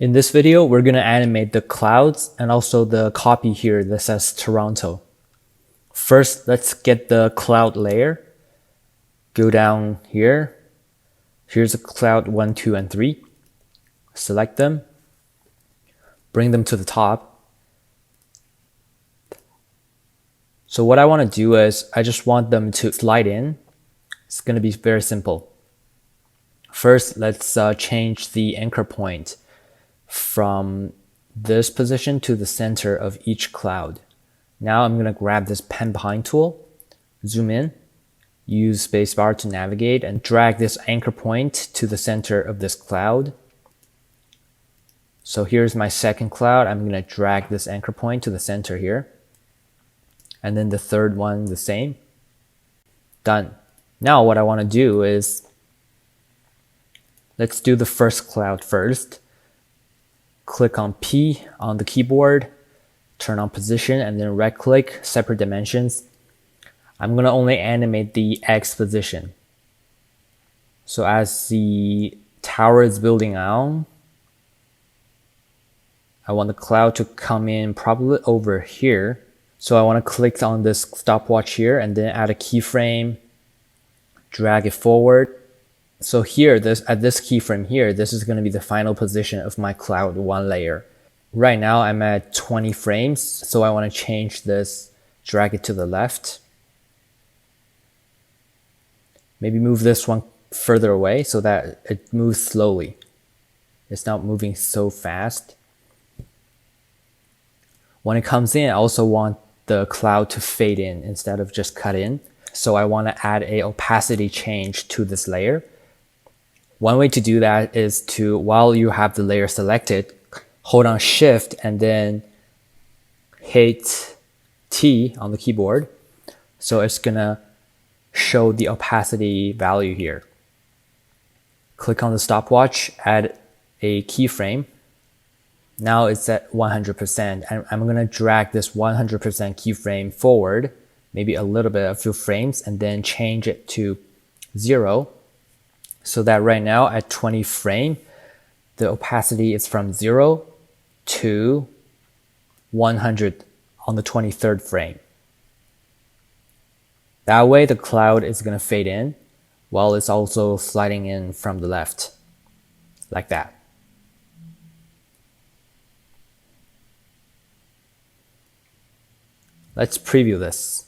In this video, we're going to animate the clouds and also the copy here that says Toronto. First, let's get the cloud layer. Go down here. Here's a cloud 1, 2, and 3. Select them. Bring them to the top. So what I want to do is I just want them to slide in. It's going to be very simple. First, let's change the anchor point from this position to the center of each cloud. Now I'm going to grab this pen behind tool, zoom in, use spacebar to navigate, and drag this anchor point to the center of this cloud. So here's my second cloud. I'm going to drag this anchor point to the center here. And then the third one the same. Done. Now what I want to do is, let's do the first cloud first. Click on P on the keyboard, turn on position, and then right click, separate dimensions. I'm going to only animate the X position. So as the tower is building out, I want the cloud to come in probably over here. So I want to click on this stopwatch here and then add a keyframe, drag it forward. So here, at this keyframe here, this is going to be the final position of my cloud 1 layer. Right now I'm at 20 frames, so I want to change this, drag it to the left. Maybe move this one further away so that it moves slowly. It's not moving so fast. When it comes in, I also want the cloud to fade in instead of just cut in. So I want to add a opacity change to this layer. One way to do that is to, while you have the layer selected, hold on Shift and then hit T on the keyboard. So it's gonna show the opacity value here. Click on the stopwatch, add a keyframe. Now it's at 100%, and I'm gonna drag this 100% keyframe forward, maybe a little bit, a few frames, and then change it to 0. So that right now at 20 frame, the opacity is from 0 to 100 on the 23rd frame. That way the cloud is going to fade in while it's also sliding in from the left, like that. Let's preview this.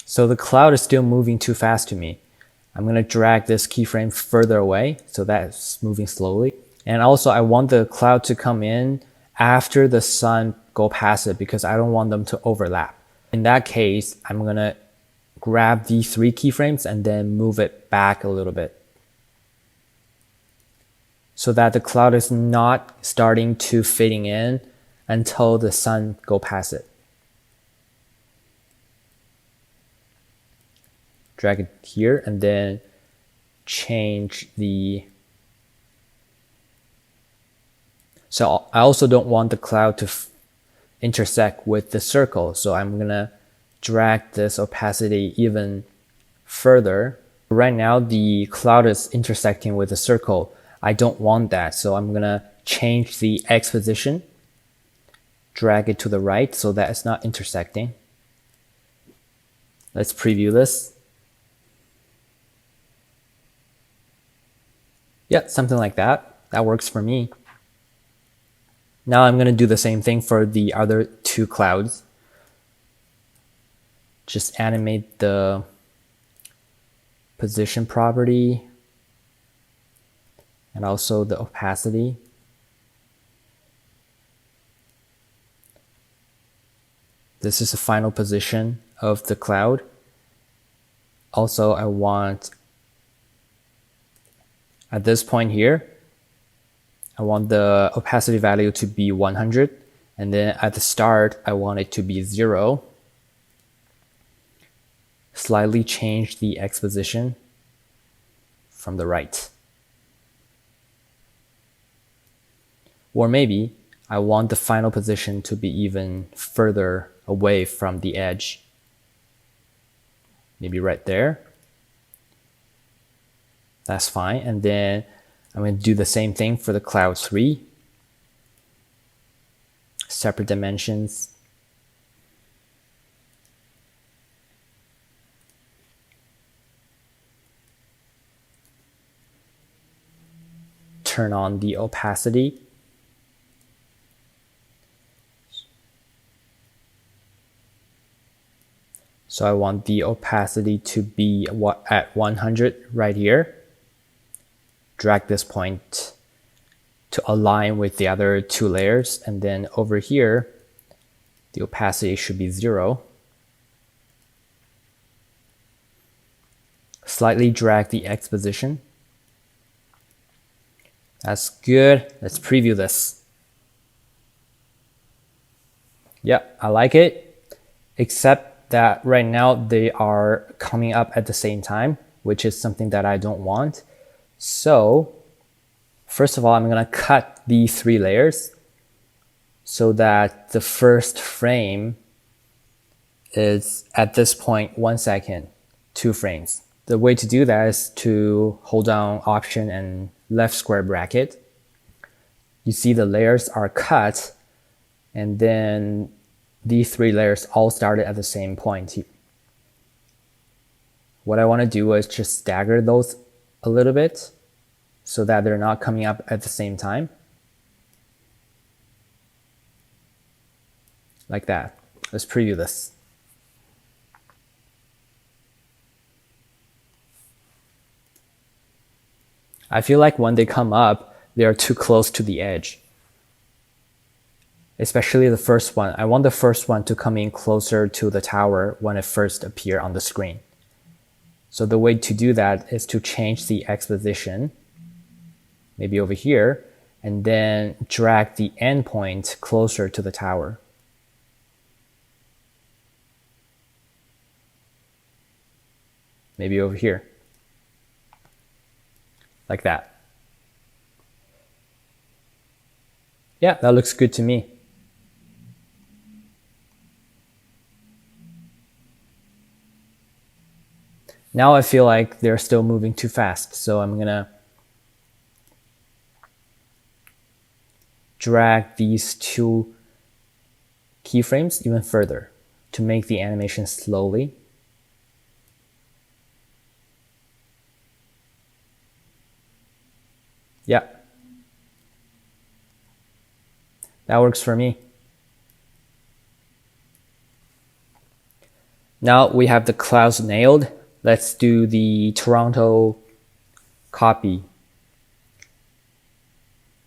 So the cloud is still moving too fast to me. I'm going to drag this keyframe further away so that it's moving slowly. And also I want the cloud to come in after the sun go past it because I don't want them to overlap. In that case, I'm going to grab the 3 keyframes and then move it back a little bit so that the cloud is not starting to fading in until the sun go past it. Drag it here and then change the... So I also don't want the cloud to intersect with the circle. So I'm gonna drag this opacity even further. Right now the cloud is intersecting with the circle. I don't want that. So I'm gonna change the X position, drag it to the right so that it's not intersecting. Let's preview this. Yeah, something like that. That works for me. Now I'm going to do the same thing for the other 2 clouds. Just animate the position property and also the opacity. This is the final position of the cloud. Also, I want, at this point here, I want the opacity value to be 100, and then at the start, I want it to be 0. Slightly change the X position from the right. Or maybe I want the final position to be even further away from the edge. Maybe right there. That's fine. And then I'm going to do the same thing for the cloud 3. Separate dimensions. Turn on the opacity. So I want the opacity to be at 100 right here. Drag this point to align with the other 2 layers, and then over here the opacity should be 0. Slightly drag the X position. That's good. Let's preview this. Yeah, I like it, except that right now they are coming up at the same time, which is something that I don't want. So first of all, I'm going to cut the 3 layers so that the first frame is at this point 1 second, 2 frames. The way to do that is to hold down Option and left square bracket. You see the layers are cut, and then these 3 layers all started at the same point. What I want to do is just stagger those a little bit so that they're not coming up at the same time. Like that. Let's preview this. I feel like when they come up, they are too close to the edge. Especially the first one. I want the first one to come in closer to the tower when it first appears on the screen. So the way to do that is to change the X position, maybe over here, and then drag the endpoint closer to the tower. Maybe over here. Like that. Yeah, that looks good to me. Now I feel like they're still moving too fast, so I'm gonna drag these 2 keyframes even further to make the animation slowly. Yeah. That works for me. Now we have the clouds nailed. Let's do the Toronto copy